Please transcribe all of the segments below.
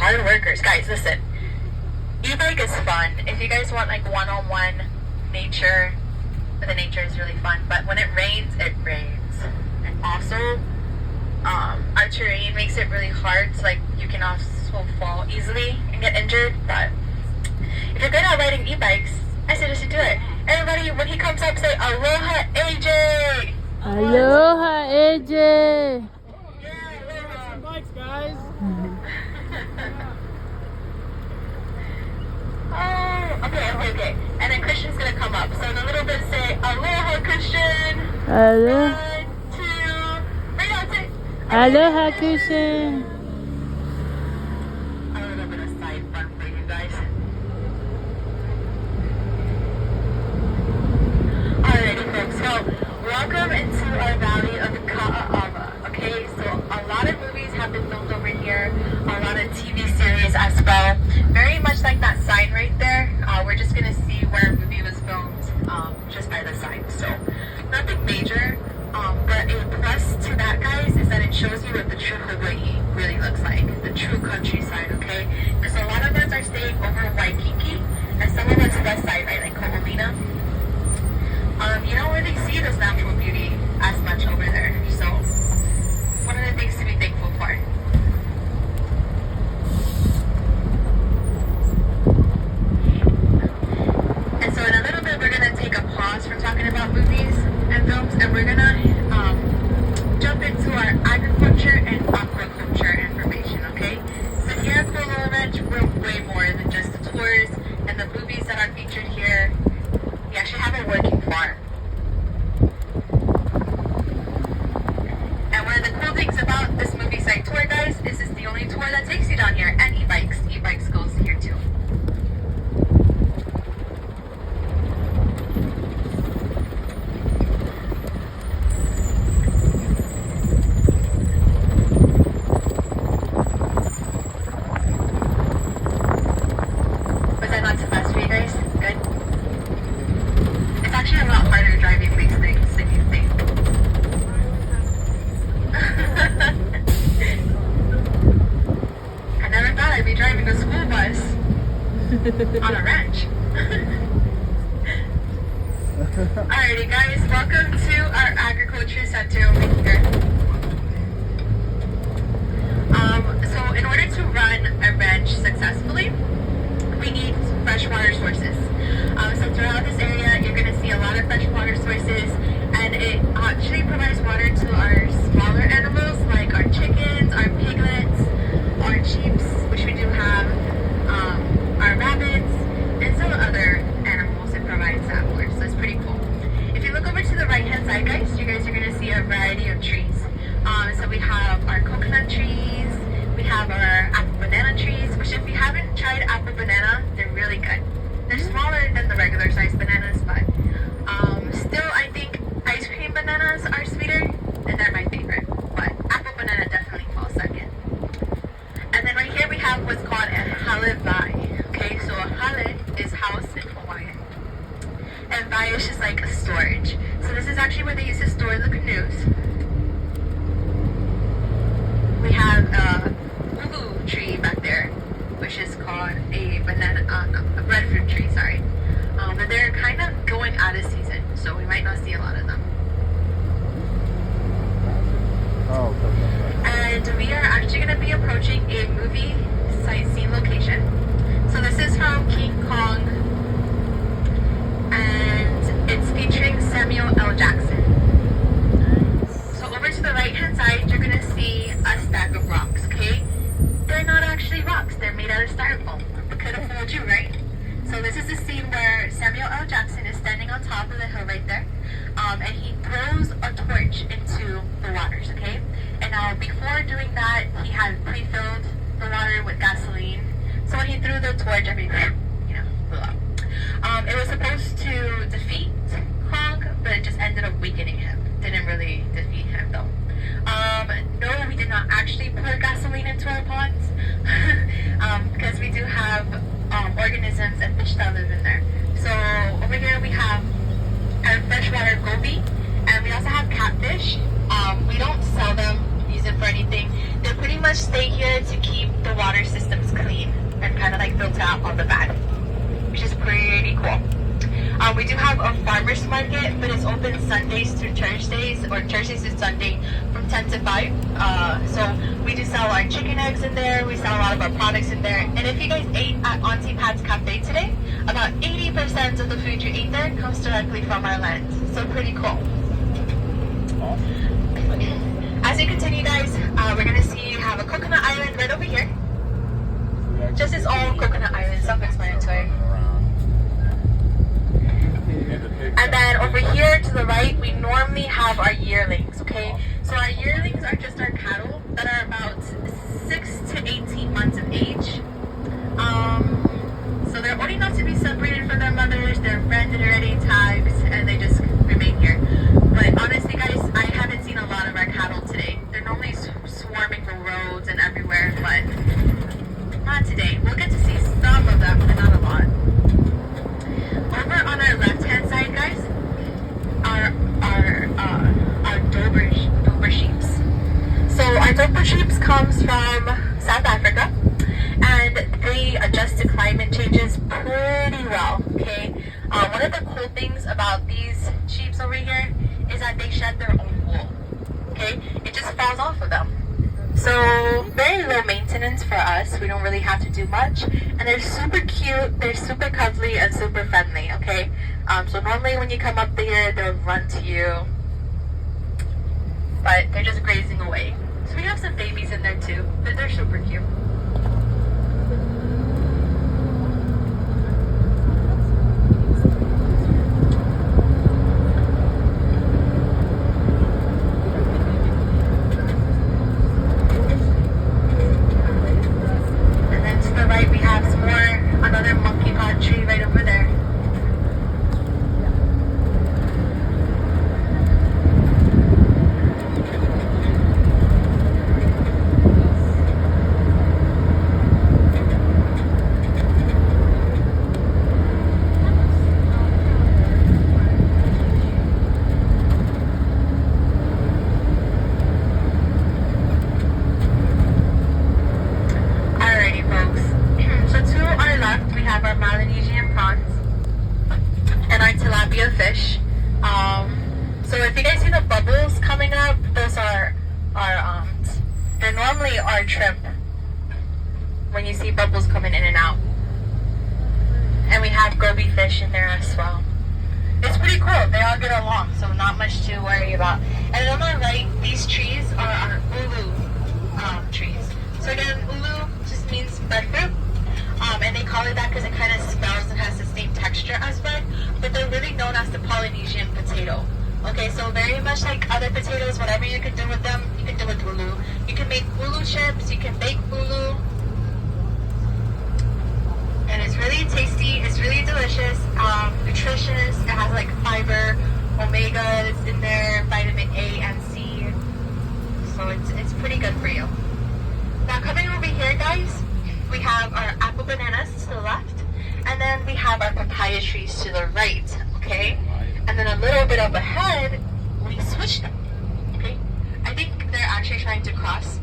hard workers. Guys, listen. E-bike is fun. If you guys want like one-on-one nature, the nature is really fun. But when it rains, it rains. And also, our terrain makes it really hard. So like you can also fall easily and get injured. But if you're good at riding e-bikes, I suggest you do it. Everybody, when he comes up, say Aloha AJ. Aloha, AJ. Yeah, aloha. Some bikes, guys. Oh, okay. And then Christian's gonna come up. So in a little bit, say Aloha, Christian. Aloha. 1, 2, right now, say Aloha, Christian. A little bit of side fun for you guys. Alrighty, folks. So welcome into our valley of Ka'ava. Okay, so a lot of movies have been filmed over here. A lot of TV series as well. Very much like that sign right there. We're just gonna see where a movie was filmed just by the sign. So nothing major. But a plus to that, guys, is that it shows you what the true Hawaii really looks like. The true countryside, okay? Because a lot of us are staying over Waikiki, and some of us west side, right? Like Ko'olina. You don't really see this natural beauty as much over there. So one of the things to be thankful for. And so in a little bit, we're going to take a pause from talking about movies and films, and we're going to jump into our agriculture and aquaculture information, okay? So here at Kualoa Ranch, we're way more than just the tours and the movies that are featured here. We actually have a working farm. And one of the cool things about this movie site tour, guys, is it's the only tour that takes you down here, and e-bikes. E-bikes goes here too. Was that not too fast for you guys? Good? It's actually a lot harder driving these things than you think. I never thought I'd be driving a school bus on a ranch. Alrighty guys, welcome to our agriculture center over here. So in order to run a ranch successfully, we need freshwater sources. So throughout this area, you're going to see a lot of freshwater sources, and it actually provides water to our smaller animals like our chickens, our piglets, our sheep, which we do have, our rabbits, and some other animals it provides that for. So it's pretty cool. If you look over to the right hand side, guys, you guys are going to see a variety of trees. So we have our coconut trees, we have our apple banana trees, which if you haven't tried apple banana, they're really good. They're smaller than the regular sized bananas, but still I think ice cream bananas are sweeter, and they're my favorite. But apple banana definitely falls second. And then right here we have what's called a hale vai. Okay, so a hale is house in Hawaiian. And vai is just like a storage. So this is actually where they used to store the canoes. We have a ugu tree back there, which is called a a breadfruit tree, sorry. But they're kind of going out of season, so we might not see a lot of them. Oh, okay. And we are actually going to be approaching a movie sightseeing location. So this is from King Kong, and it's featuring Samuel L. Jackson. So over to the right hand side, you're going to see a stack of rocks, okay? They're not actually rocks, they're made out of styrofoam. I could have fooled you, right? So this is the scene where Samuel L. Jackson is standing on top of the hill right there, and he throws a torch into the waters, okay? And now before doing that, he had pre-filled the water with gasoline. So when he threw the torch, everything, blew up. It was supposed to defeat Kong, but it just ended up weakening him. Didn't really defeat him though. No, we did not actually pour gasoline into our ponds because we do have organisms and fish that live in there. So over here we have our freshwater goby, and we also have catfish. We don't sell them. These use it for anything. They pretty much stay here to keep the water systems clean and kind of like filter out all the bad, which is pretty cool. We do have a farmer's market, but it's open Sundays through Thursdays, or Thursdays to Sunday from 10 to 5. So we do sell our chicken eggs in there. We sell a lot of our products in there. And if you guys ate at Auntie Pat's Cafe today, about 80% of the food you ate there comes directly from our land. So pretty cool. As you continue, guys, we're going to see you have a coconut island right over here. Just its own coconut island, self-explanatory. And then over here to the right, we normally have our yearlings, okay? So our yearlings are just our cattle that are about 6 to 18 months of age. So they're old enough to be separated from their mothers, they're branded already, tags, and they just remain here. But honestly, guys, I haven't seen a lot of our cattle today. They're normally swarming the roads and everywhere, but not today. We'll get to see some of them, but not a lot. Over on our left-hand side, guys, are our Dober sheeps. So our Dober sheeps comes from South Africa, and they adjust to climate changes pretty well. Okay. One of the cool things about these sheeps over here is that they shed their own wool. Okay, it just falls off of them. So very low maintenance for us. We don't really have to do much, and they're super cute. They're super cuddly and super friendly. Okay, so normally when you come up here, they'll run to you, but they're just grazing away. So we have some babies in there too, but they're super cute. Fish. So if you guys see the bubbles coming up, those are they're normally our shrimp. When you see bubbles coming in and out, and we have goby fish in there as well. It's pretty cool. They all get along, so not much to worry about. And on my right, these trees are our ulu trees. So again, ulu just means breadfruit. And they call it that because it kind of smells and has the same texture as bread, but they're really known as the Polynesian potato. Okay, so very much like other potatoes, whatever you can do with them, you can do with ulu. You can make ulu chips, you can bake ulu, and it's really tasty, it's really delicious, nutritious, it has like fiber, omegas in there, vitamin A and C, so it's pretty good for you. Now coming over here, guys, we have our apple bananas to the left, and then we have our papaya trees to the right, okay? And then a little bit up ahead, we switched them, okay? I think they're actually trying to cross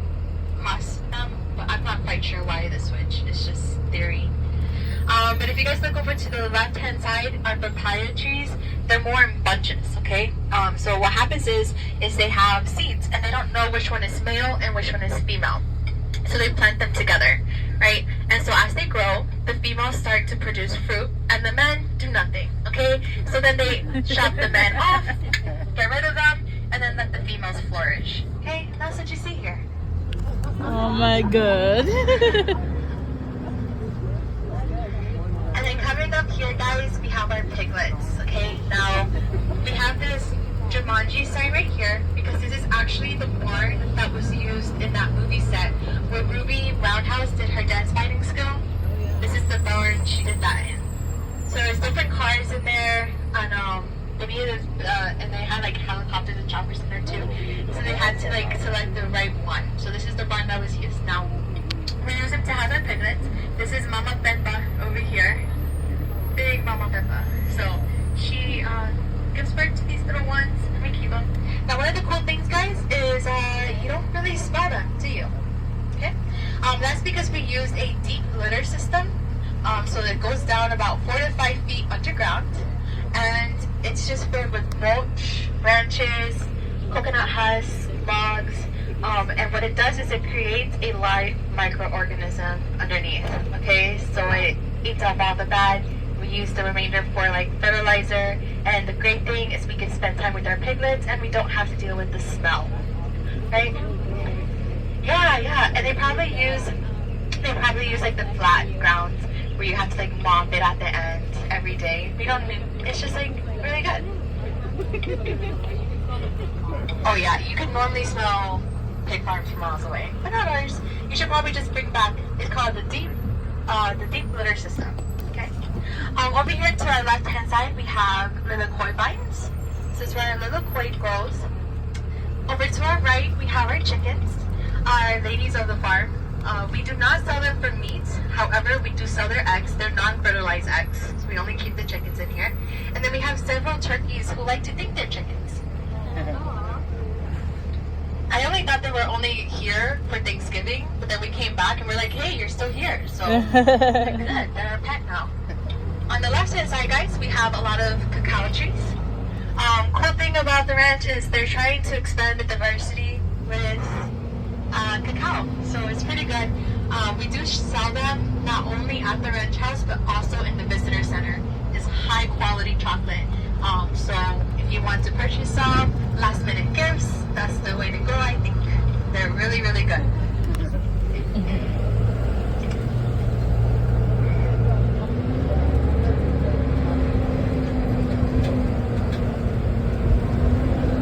them, but I'm not quite sure why the switch. It's just theory. But if you guys look over to the left-hand side, our papaya trees, they're more in bunches, okay? So what happens is they have seeds, and they don't know which one is male and which one is female. So they plant them together, right? And so as they grow, the females start to produce fruit, and the men do nothing, okay? So then they chop the men off, get rid of them, and then let the females flourish. Okay, that's what you see here. Oh my god. And then coming up here, guys, we have our piglets, okay? Now, we have this Jumanji sign right here because this is actually the barn that was used in that movie set where Ruby Roundhouse did her dance fighting skill. This is the barn she did that in. So there's different cars in there, and and they had like helicopters and choppers in there too. So they had to like select the right one. So this is the barn that was used. Now we use them to have our piglets. This is Mama Pepa over here, big Mama Pepa. So she gives birth to these little ones, and we keep them. Now one of the cool things, guys, is you don't really smell them, do you? Okay. That's because we used a deep litter system. So it goes down about 4 to 5 feet underground, and it's just filled with mulch, branches, coconut husks, logs, and what it does is it creates a live microorganism underneath. Okay, so it eats up all the bad. We use the remainder for like fertilizer, and the great thing is we can spend time with our piglets, and we don't have to deal with the smell. Right? Yeah, and they probably use like the flat ground where you have to like mop it at the end every day. We don't need, it's just like really good. Oh yeah, you can normally smell pig farms from miles away, but not ours. You should probably just bring back, it's called the deep litter system. Okay. Over here to our left hand side we have lilikoi vines. This is where lilikoi grows. Over to our right we have our chickens, our ladies of the farm. We do not sell them for meat. However, we do sell their eggs. They're non-fertilized eggs, so we only keep the chickens in here. And then we have several turkeys who like to think they're chickens. I only thought they were only here for Thanksgiving, but then we came back and we're like, hey, you're still here. So they're good. They're our pet now. On the left-hand side, guys, we have a lot of cacao trees. Cool thing about the ranch is they're trying to expand the diversity with cacao, so it's pretty good. We do sell them not only at the ranch house but also in the visitor center. It's high quality chocolate. So if you want to purchase some last minute gifts, that's the way to go. I think they're really, really good.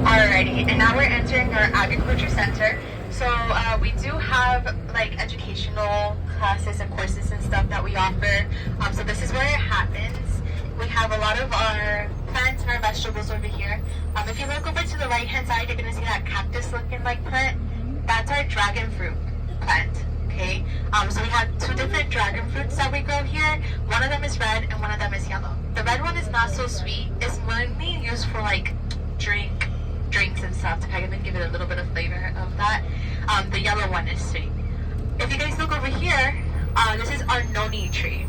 Alrighty, and now we're entering our agriculture center. So we do have like educational classes and courses and stuff that we offer. So this is where it happens. We have a lot of our plants and our vegetables over here. If you look over to the right hand side, you're gonna see that cactus looking like plant. That's our dragon fruit plant. Okay. So we have 2 different dragon fruits that we grow here. One of them is red and one of them is yellow. The red one is not so sweet. It's mainly used for like drinks and stuff to kind of give it a little bit of flavor of that. The yellow one is sweet. If you guys look over here, this is our noni tree.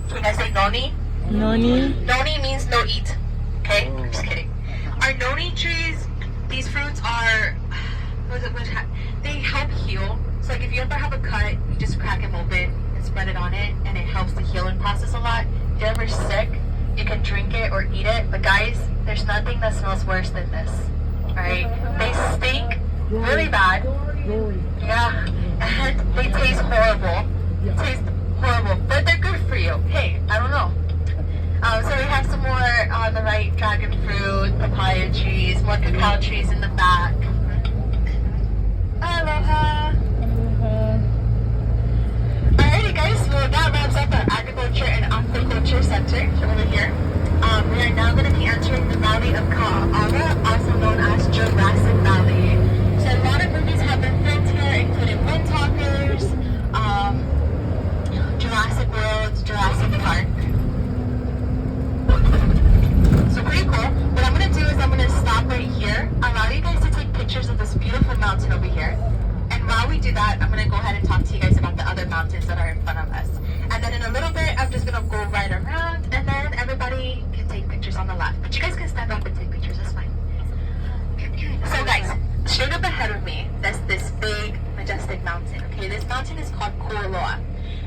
Can you guys say noni? Noni? Noni means no eat. Okay? I'm just kidding. Our noni trees, these fruits are, they help heal. So like if you ever have a cut, you just crack them open and spread it on it, and it helps the healing process a lot. If you're ever sick, you can drink it or eat it. But guys, there's nothing that smells worse than this. Alright? They stink really bad. Yeah. And they taste horrible. But they're good for you. Hey, I don't know. So we have some more on the right, dragon fruit, papaya trees, more cacao trees in the back. Aloha. Alrighty guys, so that wraps up our agriculture and aquaculture center over here. We are now going to be entering the Valley of Ka'aga, also known as Jurassic Valley. So a lot of movies have been filmed here, including Windtalkers, Jurassic World, Jurassic Park. So pretty cool. What I'm going to do is I'm going to stop right here, allow you guys to take pictures of this beautiful mountain over here. And while we do that, I'm going to go ahead and talk to you guys about the other mountains that are in front of us. And then in a little bit, I'm just going to go right around, and then everybody can take pictures on the left. But you guys can stand up and take pictures, that's fine. So guys, straight up ahead of me, there's this big, majestic mountain, okay? This mountain is called Kualoa.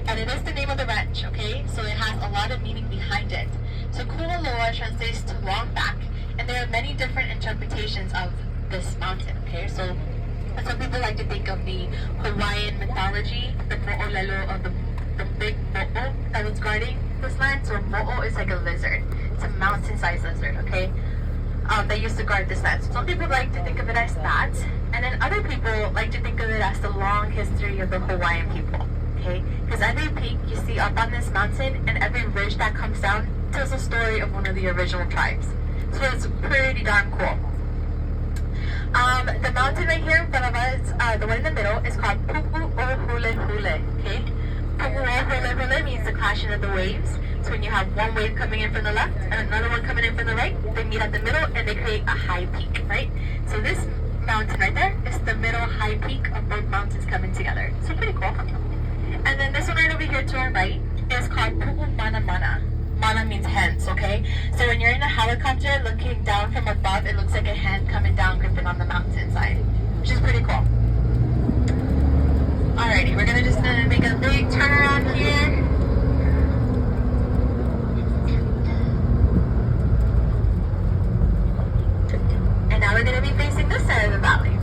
And it is the name of the ranch, okay? So it has a lot of meaning behind it. So Kualoa translates to long back, and there are many different interpretations of this mountain, okay? So some people like to think of the Hawaiian mythology, the mo'olelo of the big mo'o that was guarding this land. So mo'o is like a lizard. It's a mountain-sized lizard, okay? They used to guard this land. So some people like to think of it as that, and then other people like to think of it as the long history of the Hawaiian people, okay? Because every peak you see up on this mountain and every ridge that comes down tells a story of one of the original tribes. So it's pretty darn cool. The mountain right here in front of us, the one in the middle, is called Pu'u'ohulehule, okay? Pu'u'ohulehule means the crashing of the waves. So when you have one wave coming in from the left and another one coming in from the right, they meet at the middle and they create a high peak, right? So this mountain right there is the middle high peak of both mountains coming together. So pretty cool. And then this one right over here to our right is called Pu'u Mana Mana. Mana means hands, okay? So when you're in a helicopter looking down from above, it looks like a hand coming down, gripping on the mountainside, which is pretty cool. Alrighty, we're gonna just make a big turnaround here. And now we're gonna be facing this side of the valley.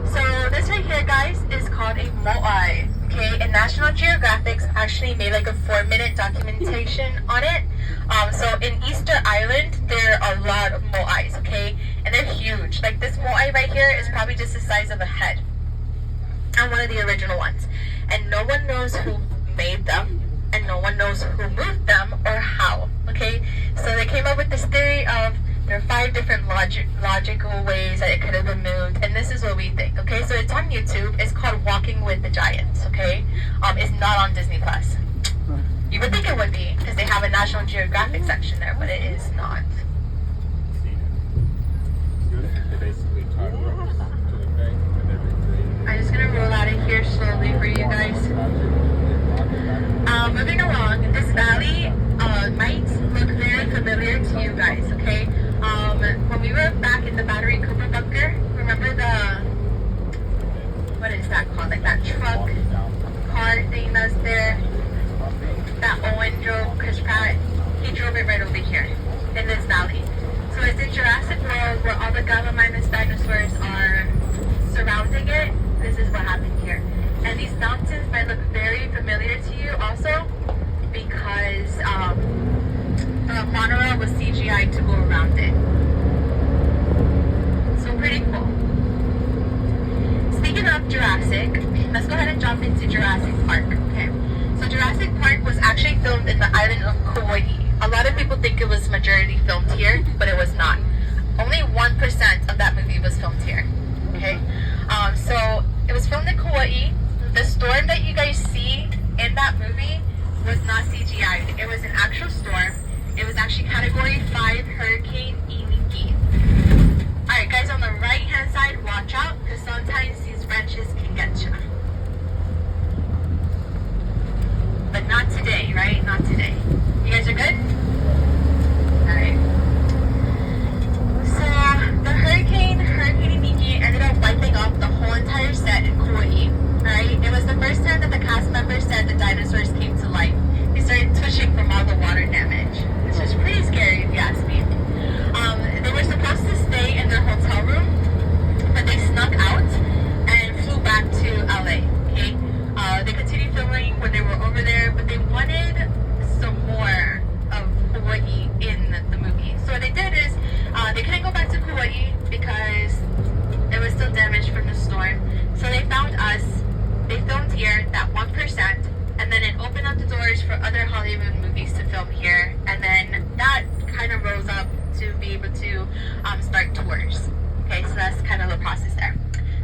So this right here, guys, is called a moai. Okay, and National Geographic actually made like a 4-minute documentation on it. So in Easter Island, there are a lot of moais, okay? And they're huge. Like this moai right here is probably just the size of a head. And one of the original ones. And no one knows who made them. And no one knows who moved them or how, okay? So they came up with this theory of there are 5 different logical ways that it could have been moved, and this is what we think, okay? So it's on YouTube. It's called Walking with the Giants, okay? It's not on Disney Plus. You would think it would be, because they have a National Geographic section there, but it is not. I'm just gonna roll out of here slowly for you guys. Moving along, this valley might look very familiar to you guys, okay? When we were back in the Battery Cooper bunker, remember what is that called? Like that truck car thing that's there that Owen drove, Chris Pratt, he drove it right over here in this valley. So it's in Jurassic World where all the Gallimimus dinosaurs are surrounding it. This is what happened here. And these mountains might look very familiar to you also because the monorail was CGI to go around it. So pretty cool. Speaking of Jurassic, let's go ahead and jump into Jurassic Park. Okay. So Jurassic Park was actually filmed in the island of Kauai. A lot of people think it was majority filmed here, but it was not. Only 1% of that movie was filmed here. Okay. So it was filmed in Kauai. The storm that you guys see in that movie was not CGI. It was an actual storm. It was actually Category 5 Hurricane Iniki. Alright guys, on the right hand side, watch out because sometimes these wrenches can get you. But not today, right? Not today. You guys are good? Alright. So, the Hurricane Iniki ended up wiping off the whole entire set in Kauai. Right? It was the first time that the cast members said the dinosaurs came to life. They started twitching from all the water damage, which is pretty scary if you ask me. They were supposed to stay in their hotel room, but they snuck out and flew back to LA. Okay? They continued filming when they were over there, but they wanted some more of Hawaii in the movie. So what they did is they couldn't go back to Hawaii because it was still damaged from the storm. So they found us. They filmed here, that 1%, and then it opened up the doors for other Hollywood movies to film here, and then that kind of rose up to be able to start tours. Okay, so that's kind of the process there.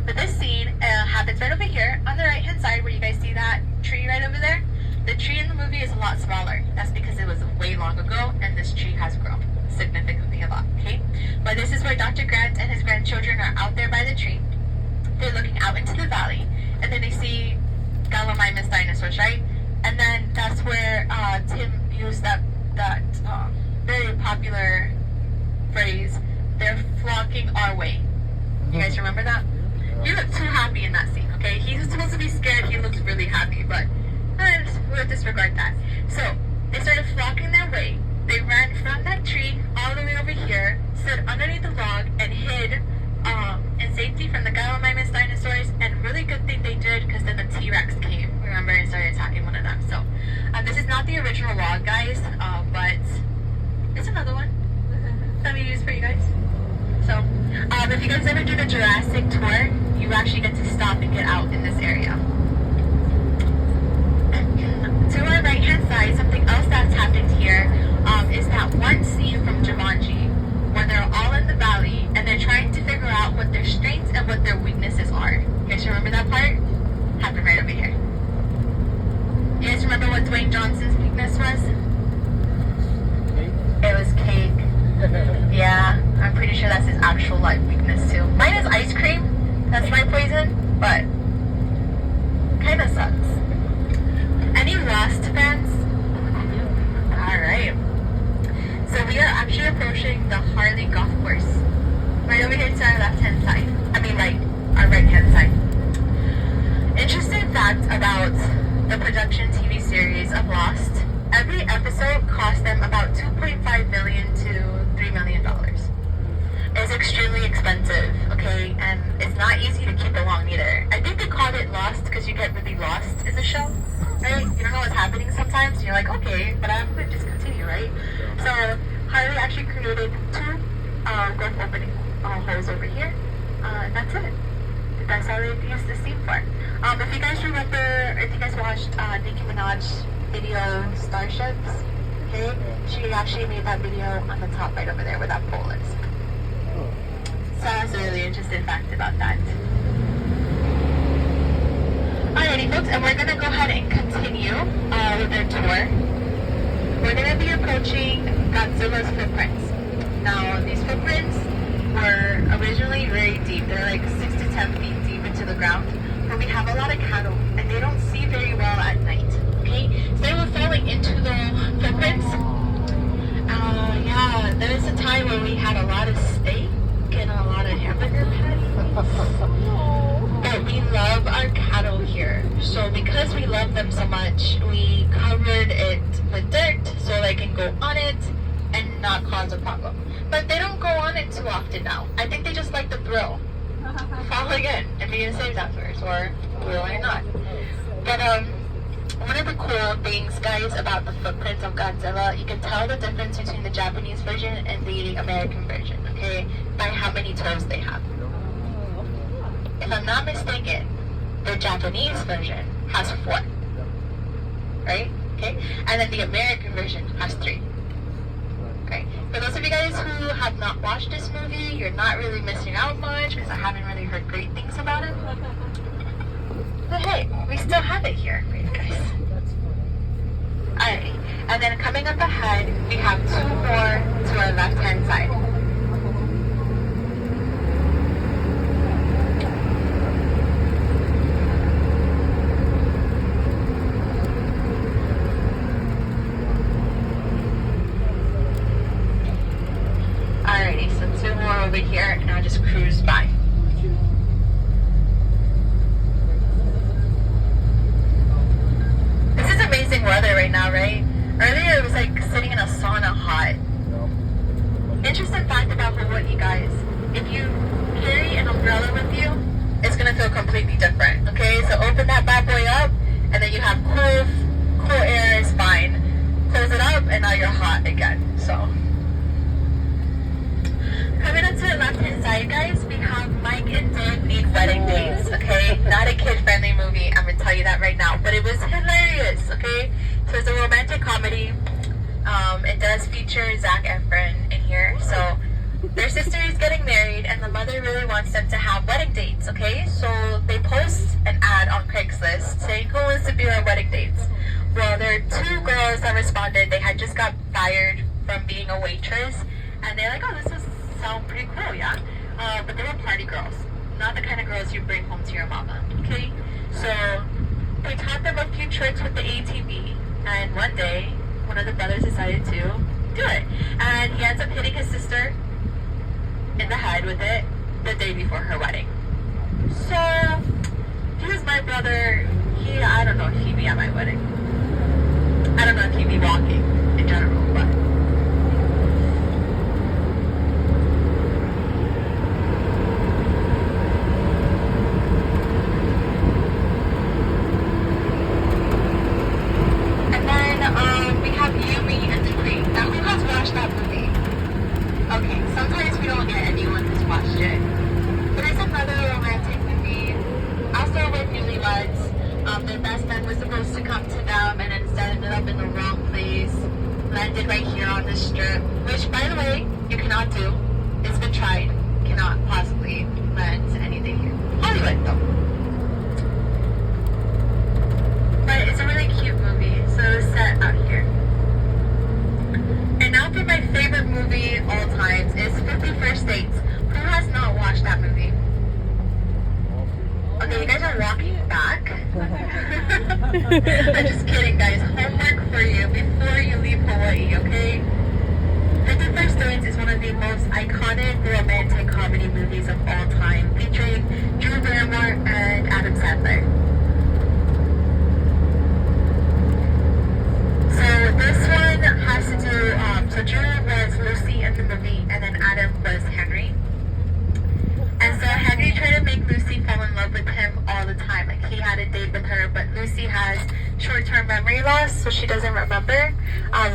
But this scene happens right over here on the right hand side where you guys see that tree right over there. The tree in the movie is a lot smaller. That's because it was way long ago, and this tree has grown significantly a lot, okay? But this is where Dr. Grant and his grandchildren are out there by the tree. They're looking out into the valley. And then they see Gallimimus dinosaurs, right? And then that's where Tim used that very popular phrase, they're flocking our way. You guys remember that? He looked too happy in that scene, okay? He was supposed to be scared, he looks really happy, but we'll disregard that. So, they started flocking their way. They ran from that tree all the way over here, stood underneath the log, and hid in safety from the Gallimimus dinosaurs, and really good thing they did because then the T-Rex came, remember, and started attacking one of them. So this is not the original log, guys, but it's another one that we use for you guys. So if you guys ever do the Jurassic tour, you actually get to stop and get out in this area. To our right hand side, something else that's happened here is that one scene from Jumanji when they're all in the valley and they're trying to figure out what their strengths and what their weaknesses are. You guys remember that part? Happened right over here. You guys remember what Dwayne Johnson's weakness was? It was cake. Yeah, I'm pretty sure that's his life weakness too. Mine is ice cream. That's my poison, but kind of sucks. Any Lost fans? Alright. So we are actually approaching the Harley Golf Course. Right over here to our left-hand side. I mean, our right-hand side. Interesting fact about the production TV series of Lost. Every episode cost them about $2.5 million to $3 million. It's extremely expensive, okay? And it's not easy to keep along either. I think they called it Lost because you get really lost in the show, right? You don't know what's happening sometimes, and you're like, okay, but I'm going to just continue, right? So Harley actually created two golf opening holes over here, and that's it. That's all they used the scene for. If you guys remember, if you guys watched Nicki Minaj's video Starships, okay, she actually made that video on the top right over there where that pole is. So that's a really interesting fact about that. Alrighty folks, and we're going to go ahead and continue with our tour. We're going to be approaching Godzilla's footprints. Now, these footprints were originally very deep. They're like 6 to 10 feet deep into the ground. But we have a lot of cattle, and they don't see very well at night. Okay? So they were falling into the footprints. Yeah, there was a time when we had a lot of steak and a lot of hamburger patties. But we love our cattle here. So because we love them so much, we covered it with dirt so they can go on it and not cause a problem. But they don't go on it too often now. I think they just like the thrill. Falling in and being saved afterwards, or really not. But one of the cool things, guys, about the footprints of Godzilla, you can tell the difference between the Japanese version and the American version, okay, by how many toes they have. If I'm not mistaken, the Japanese version has 4, right? Okay, and then the American version has 3. Okay. For those of you guys who have not watched this movie, you're not really missing out much because I haven't really heard great things about it. But hey, we still have it here for you guys. Alrighty, and then coming up ahead, we have 2 more to our left-hand side. Alrighty, so 2 more over here, and I'll just cruise by. This is amazing weather right now, right? Earlier it was like sitting in a sauna hot. Interesting fact about Hawaii, guys. If you carry an umbrella with you, it's gonna feel completely different, okay? So open that bad boy up, and then you have cool air is fine. Close it up, and now you're hot again, so. Coming up to the left-hand side, guys, we have Mike and Dave Need Wedding Dates, okay? Not a kid-friendly movie, I'm going to tell you that right now, but it was hilarious, okay? So it's a romantic comedy. It does feature Zac Efron in here, so their sister is getting married, and the mother really wants them to have wedding dates, okay? So they post an ad on Craigslist saying, who wants to be our wedding dates? Well, there are 2 girls that responded. They had just got fired from being a waitress, and they're like, oh, this is sound pretty cool, yeah? But they were party girls, not the kind of girls you bring home to your mama, okay? So they taught them a few tricks with the ATV, and one day, one of the brothers decided to do it, and he ends up hitting his sister in the head with it the day before her wedding. So, if he was my brother, I don't know if he'd be at my wedding. I don't know if he'd be walking in general, but their best man was supposed to come to them and instead ended up in the wrong place, landed right here on this strip, which, by the way, you cannot do. It's been tried. Cannot possibly land anything here. Hollywood, though. But it's a really cute movie, so it's set out here. And now for my favorite movie all times is 50 First Dates. Who has not that movie? Okay, you guys are walking back. I'm just kidding, guys. Homework for you before you leave Hawaii, okay? 50 First Dates is one of the most iconic romantic comedy movies of all time, featuring Drew Barrymore and Adam Sandler. So this one has to do, so Drew was Lucy in the movie, and then Adam was Henry. And so Henry tried to make Lucy fall in love with him all the time. Like, he had a date with her, but Lucy has short-term memory loss, so she doesn't remember.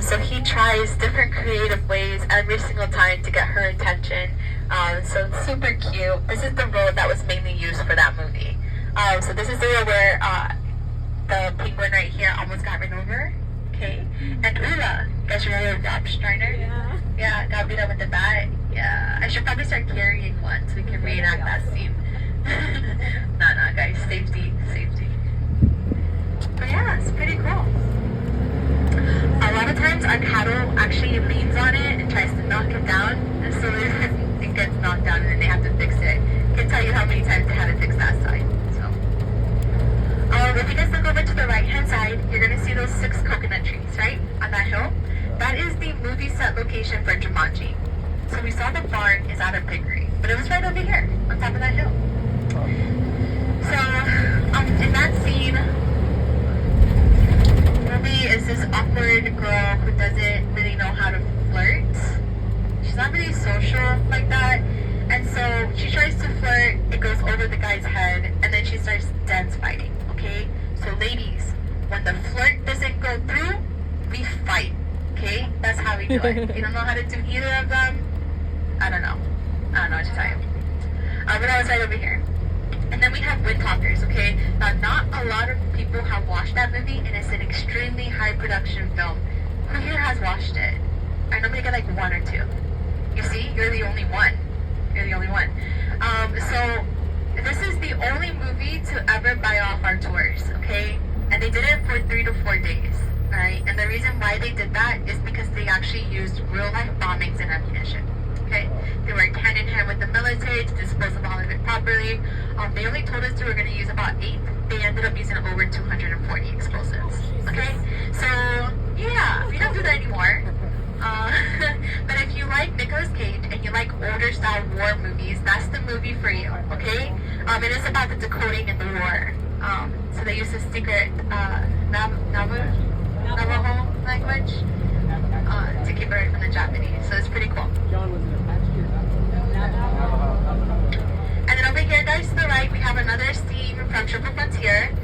So he tries different creative ways every single time to get her attention. So it's super cute. This is the road that was mainly used for that movie. So this is the road where the penguin right here almost got run over. Okay. And Ula, you guys remember Rob Schneider? Yeah. Yeah, got beat up with the bat. Yeah, I should probably start carrying one so we can reenact that scene. No, guys, safety. But yeah, it's pretty cool. A lot of times our cattle actually leans on it and tries to knock it down, and so it gets knocked down and then they have to fix it. I can tell you how many times they had to fix that side. So, if you guys look over to the right-hand side, you're gonna see those 6 coconut trees, right, on that hill. That is the movie set location for Jumanji. So we saw the barn is out of Pickery, but it was right over here on top of that hill. So, in that scene, Ruby is this awkward girl who doesn't really know how to flirt. She's not really social like that. And so she tries to flirt, it goes over the guy's head, and then she starts dance fighting, okay? So ladies, when the flirt doesn't go through, we fight, okay? That's how we do it. If you don't know how to do either of them, I don't know what to tell you. But that was right over here. And then we have Windtalkers, okay? Now, not a lot of people have watched that movie, and it's an extremely high production film. Who here has watched it? I normally get like 1 or 2. You see, you're the only one. So this is the only movie to ever buy off our tours, okay? And they did it for 3 to 4 days, alright? And the reason why they did that is because they actually used real-life bombings and ammunition. Okay, they worked hand in hand with the military to dispose of all of it properly. They only told us they were going to use about 8. They ended up using over 240 explosives. Okay, so yeah, we don't do that anymore. But if you like Nicolas Cage and you like older style war movies, that's the movie for you. Okay, it is about the decoding in the war. So they use the secret Navajo language to keep it from the Japanese. So it's pretty cool. And then over here, guys, to the right, we have another scene from Triple Frontier.